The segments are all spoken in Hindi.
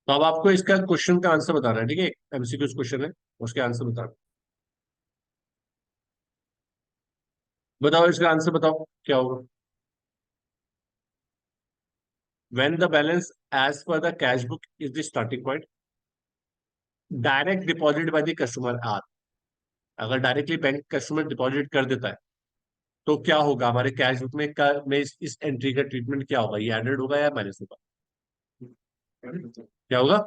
तो अब आपको इसका क्वेश्चन का आंसर बताना है, ठीक है? एमसीक्यू क्वेश्चन है, उसके आंसर बताना। बताओ इसका आंसर बताओ क्या होगा। When the balance as per the cash book is the starting point, direct deposit by the customer are. अगर डायरेक्टली बैंक कस्टमर डिपॉजिट कर देता है तो क्या होगा हमारे कैश बुक में में इस एंट्री का ट्रीटमेंट क्या होगा? ये एडेड होगा या माइनस होगा? क्या होगा?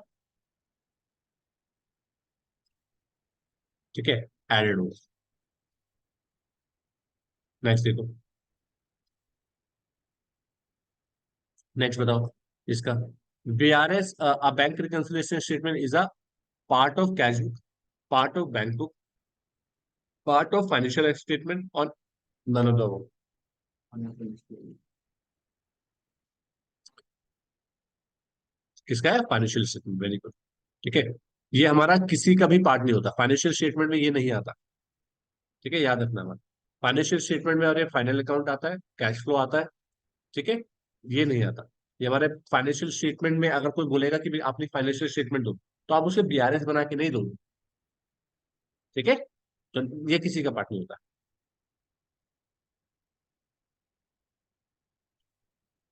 ठीक है, एडेड होगा। नेक्स्ट देखो। नेक्स्ट बताओ इसका। BRS a bank reconciliation statement is a part of cash book, part of bank book, part of financial statement और नन ऑफ द। किसका है? Financial statement, very good. ठीक है, ये हमारा किसी का भी पार्ट नहीं होता, फाइनेंशियल स्टेटमेंट में ये नहीं आता। ठीक है, याद रखना हमारा। फाइनेंशियल स्टेटमेंट में हमारे फाइनल अकाउंट आता है, कैश फ्लो आता है। ठीक है, ये नहीं आता। ये हमारे फाइनेंशियल स्टेटमेंट में अगर कोई बोलेगा कि भाई आपने फाइनेंशियल स्टेटमेंट दो, तो आप उसे बीआरएस बना के नहीं दोगे। ठीक है, तो ये किसी का पार्ट नहीं होता।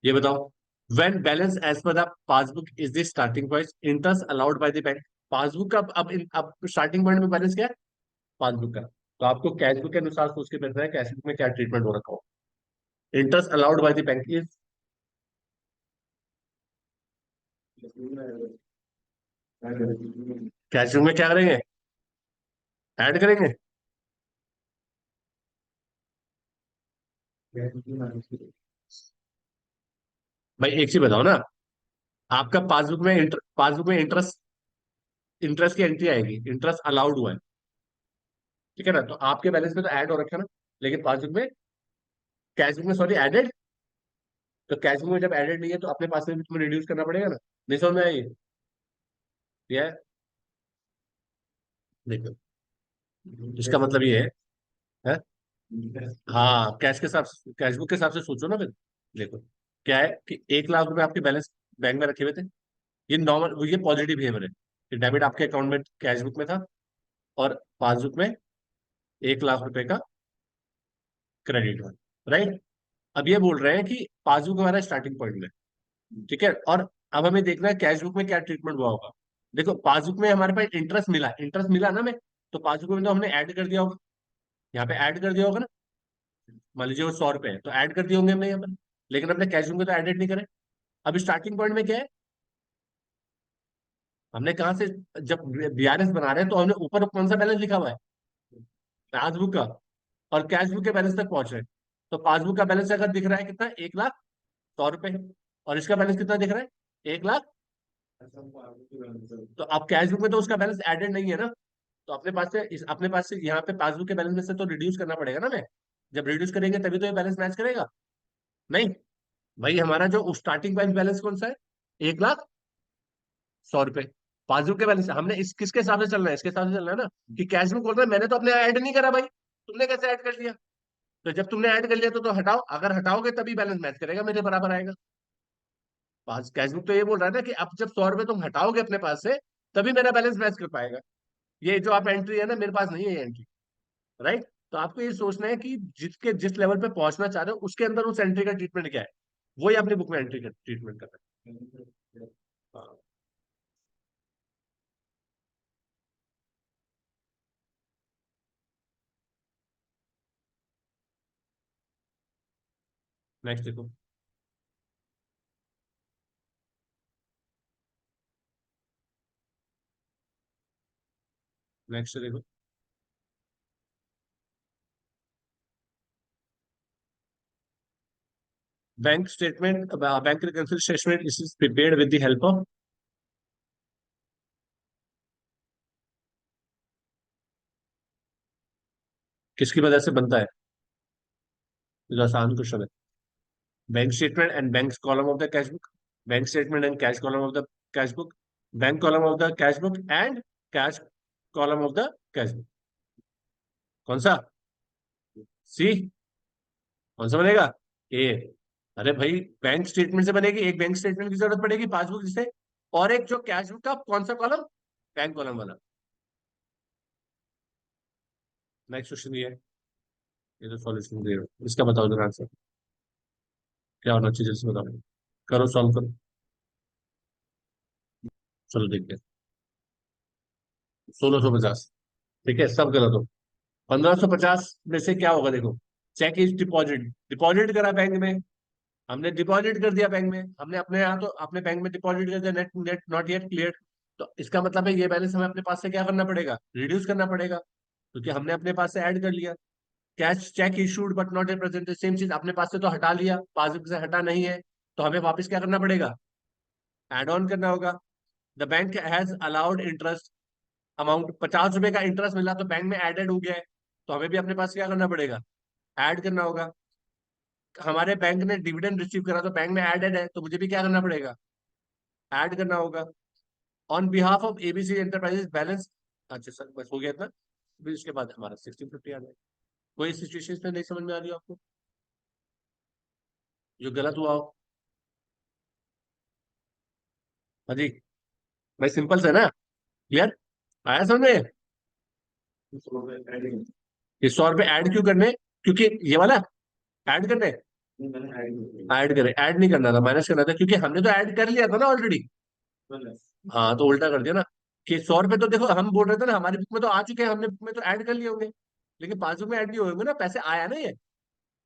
ये बताओ। When balance as per the passbook is the starting point, interest allowed by the bank. Passbook का अब स्टार्टिंग पॉइंट में बैलेंस क्या है? पासबुक का। तो आपको कैश बुक के अनुसार सोच के बैठना है कैश बुक में क्या ट्रीटमेंट हो रखा हो। Interest allowed by the bank is. Cash book में क्या करेंगे? ऐड करेंगे। भाई एक चीज बताओ ना, आपका पासबुक में इंटरेस्ट इंटरेस्ट की एंट्री आएगी, इंटरेस्ट अलाउड हुआ है। ठीक है ना, तो आपके बैलेंस में तो ऐड हो रखा है ना। लेकिन पासबुक में, कैश बुक में सॉरी एडेड। तो कैश बुक में जब एडेड नहीं है तो अपने पास में भी तुम्हें रिड्यूस करना पड़ेगा ना। नहीं समझ में आई? ये है, देखो, इसका मतलब ये है? हाँ, कैश के साथ, कैश बुक के हिसाब से सोचो ना फिर। देखो, क्या है कि 1 लाख रुपए आपके बैलेंस बैंक में रखे हुए थे। ये नॉर्मल, ये पॉजिटिव बिहेवियर है कि डेबिट आपके अकाउंट में कैश बुक में था और पासबुक में 1 लाख रुपए का क्रेडिट हुआ। राइट। अब ये बोल रहे हैं कि पासबुक हमारा स्टार्टिंग पॉइंट में। ठीक है, और अब हमें देखना है कैश बुक में क्या ट्रीटमेंट हुआ होगा। देखो, पासबुक में हमारे पास इंटरेस्ट मिला ना हमें, तो पासबुक में तो हमने ऐड कर दिया होगा। यहाँ पे ऐड कर दिया होगा ना। मान लीजिए वो 100 रुपए है तो ऐड कर दिए होंगे हमने यहाँ पर। लेकिन अपने कैश बुक में तो एडेड नहीं करे। अब स्टार्टिंग पॉइंट में क्या है? हमने कहा से, जब बीआरएस बना रहे हैं तो हमने ऊपर कौन सा बैलेंस लिखा हुआ है? पासबुक का। और कैश बुक के बैलेंस तक पहुंच रहे हैं। तो पासबुक का बैलेंस अगर दिख रहा है कितना, 1,100,000 रुपए। और इसका बैलेंस कितना दिख रहा है? 1 लाख। तो अब कैश बुक में तो उसका बैलेंस एडेड नहीं है ना। तो अपने पास से यहाँ पे पासबुक के बैलेंस में से तो रिड्यूस करना पड़ेगा ना हमें। जब रिड्यूस करेंगे तभी तो ये बैलेंस मैच करेगा। नहीं, भाई हमारा जो स्टार्टिंग बैंक बैलेंस कौन सा है? 1,100,000 रुपए। पासबुक के बैलेंस हमने इस किसके हिसाब से चलना है? इसके हिसाब से चलना है ना। कि कैश बुक बोल रहा है मैंने तो अपने ऐड नहीं करा भाई, तुमने कैसे ऐड कर लिया? तो जब तुमने ऐड कर लिया तो हटाओ, अगर हटाओगे तभी बैलेंस मैच करेगा, मेरे बराबर आएगा। पास कैश बुक तो ये बोल रहा है ना कि अब जब 100 रुपए तुम हटाओगे अपने पास से, तभी मेरा बैलेंस मैच कर पाएगा। ये जो आप एंट्री है ना, मेरे पास नहीं है ये एंट्री। राइट। तो आपको ये सोचना है कि जिस लेवल पे पहुंचना चाह रहे हो उसके अंदर उस एंट्री का ट्रीटमेंट क्या है, वही अपनी बुक में एंट्री का ट्रीटमेंट करना है। हाँ। नेक्स्ट देखो। नेक्स्ट देखो। Bank reconcile statement is prepared with the help of. किसकी मदद से बनता है? जो आसान क्वेश्चन है। Bank statement and bank column of the cash book, bank statement and cash column of the cash book, bank column of the cash book and cash column of the cash book. कौन सा? सी। कौन सा बनेगा? ए। अरे भाई, बैंक स्टेटमेंट से बनेगी, एक बैंक स्टेटमेंट की जरूरत पड़ेगी पासबुक जिसे। और एक जो कैश बुक का कौन सा कॉलम, बैंक कॉलम वाला। नेक्स्ट क्वेश्चन ये है, ये तो सॉल्यूशन दे रहा हूं, इसका बताओ जरा आंसर, क्या होना चाहिए जल्दी से बताओ, करो सॉल्व करो। चलो देखते हैं। 1650, ठीक है, सब गलत हो। 1550 में से क्या होगा देखो, चेक इज डिपॉजिट, डिपॉजिट करा बैंक में, हमने डिपॉजिट कर दिया बैंक में, हमने अपने यहाँ तो अपने बैंक में डिपॉजिट कर दिया, net net not yet clear. तो इसका मतलब है ये बैलेंस हमें अपने पास से क्या करना पड़ेगा, रिड्यूस करना पड़ेगा, क्योंकि हमने अपने पास से ऐड कर लिया। Cash cheque issued but not represented, same चीज अपने पास से तो हटा लिया, पासबुक से हटा नहीं है, तो हमें वापस क्या करना पड़ेगा, एड ऑन करना होगा। The bank has allowed interest amount, 50 रुपए का इंटरेस्ट मिला तो बैंक में एडेड हो गया है, तो हमें भी अपने पास क्या करना पड़ेगा, ऐड करना होगा। हमारे बैंक ने डिविडेंड रिसीव करा तो बैंक में एडेड है, तो मुझे भी क्या करना पड़ेगा, ऐड करना होगा। On behalf of ABC enterprises balance, अच्छा सर बस हो गया इतना, फिर इसके बाद हमारा 1650 आ जाएगा। कोई सिचुएशन में नहीं समझ में आ रही हो आपको, जो गलत हुआ हो। हाँ जी, भाई सिंपल से ना, क्लियर, आया समझ में। ये 100 रुपए ऐड क्यों करने, क्योंकि ये वाला ऐड करने, ऐड करे, ऐड नहीं करना था, माइनस करना था, क्योंकि हमने तो ऐड कर लिया था ना ऑलरेडी। हाँ तो उल्टा कर दिया ना, कि 100 रुपए तो देखो हम बोल रहे थे ना हमारी बुक में तो आ चुके हैं, हमने बुक में तो ऐड कर लिए होंगे, लेकिन पासबुक में ऐड नहीं होंगे ना, पैसे आया ना ये,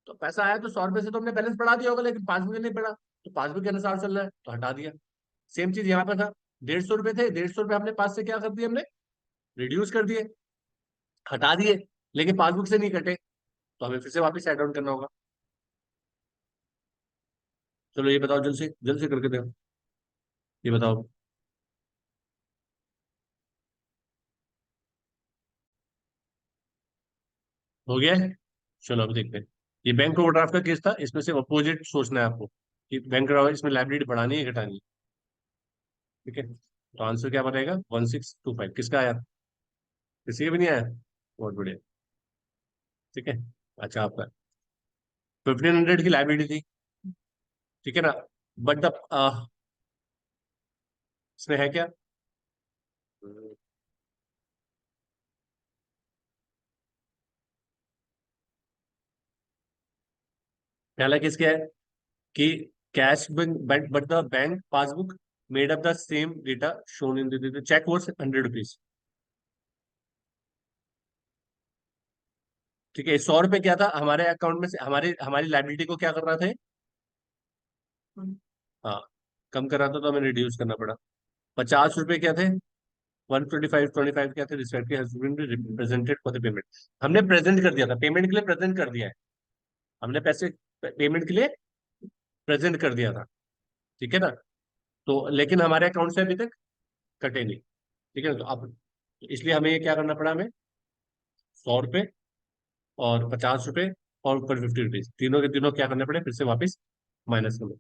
तो पैसा आया तो 100 रुपए से तो हमने बैलेंस बढ़ा दिया होगा, लेकिन पासबुक में नहीं पड़ा, तो पासबुक के अनुसार चल रहा है तो हटा दिया। सेम चीज यहाँ पे था, 150 रुपए थे, 150 रुपए हमने पास से क्या कर दिए, हमने रिड्यूस कर दिए, हटा दिए, लेकिन पासबुक से नहीं कटे, तो हमें फिर से वापस एड ऑन करना होगा। चलो ये बताओ जल्द से करके दो, ये बताओ। हो गया है? चलो अब देखते हैं। ये बैंक ओवरड्राफ्ट का केस था, इसमें से अपोजिट सोचना है आपको, कि बैंक इसमें लाइबिलिटी बढ़ानी है घटानी है, ठीक है। तो आंसर क्या बनेगा, 1625, किसका आया, किसी का भी नहीं आया, बहुत बढ़िया, ठीक है। अच्छा आपका 1500 की लाइबिलिटी थी, ठीक है ना, बट द इसमें है क्या, पहला केस क्या है, कि cash but the bank passbook made up the same data shown in the cheque was 100 rupees, ठीक है। 100 रुपए क्या था हमारे अकाउंट में से, हमारी हमारी लाइबिलिटी को क्या करना था, हाँ कम करा था, तो हमें रिड्यूस करना पड़ा। 50 रुपए क्या थे, 125 25 क्या थे, respective has been represented for the payment, हमने प्रेजेंट कर दिया था, पेमेंट के लिए प्रेजेंट कर दिया है, हमने पैसे पेमेंट के लिए प्रेजेंट कर दिया था, ठीक है ना। तो लेकिन हमारे अकाउंट से अभी तक कटे नहीं, ठीक है ना, तो अब इसलिए हमें ये क्या करना पड़ा, हमें 100 रुपए और 50 रुपए और ऊपर 50 रुपीज, तीनों के तीनों क्या करने पड़े, फिर से वापस माइनस करने,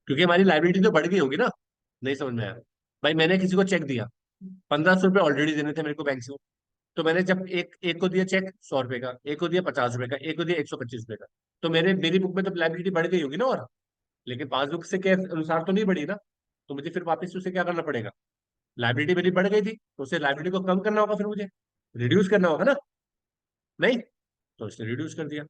क्योंकि हमारी लाइबिलिटी तो बढ़ गई होगी ना। नहीं समझ में आया, भाई मैंने किसी को चेक दिया, 1500 रुपए ऑलरेडी देने थे मेरे को बैंक से, तो मैंने जब एक एक को दिया चेक 100 रुपए का, एक को दिया 50 रुपए का, एक को दिया 125 रुपए का, तो मेरी बुक में तो लाइबिलिटी बढ़ गई होगी ना, और लेकिन पासबुक से के अनुसार तो नहीं बढ़ी ना, तो मुझे फिर वापस उसे क्या करना पड़ेगा, लाइबिलिटी मेरी बढ़ गई थी तो उसे लाइबिलिटी को कम करना होगा, फिर मुझे रिड्यूस करना होगा ना, नहीं, तो इसने रिड्यूस कर दिया।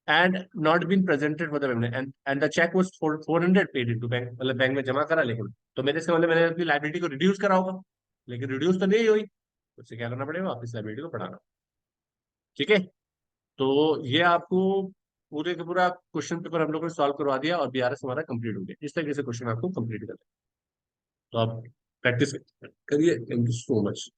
And not been presented for the payment and the cheque was 400 paid into bank, मतलब बैंक में जमा करा, लेकिन तो मेरे से मतलब मैंने अपनी लाइबिलिटी को रिड्यूस करा होगा, लेकिन रिड्यूस तो नहीं हुई, तो उससे क्या करना पड़ेगा, वापस लाइबिलिटी को बढ़ाना, ठीक है। तो ये आपको पूरे का पूरा क्वेश्चन पेपर हम लोगों ने सॉल्व करवा दिया, और बीआरएस हमारा कंप्लीट हो गया, इस तरीके से क्वेश्चन आपको कंप्लीट करना है। तो आप प्रैक्टिस करिए, थैंक यू सो मच।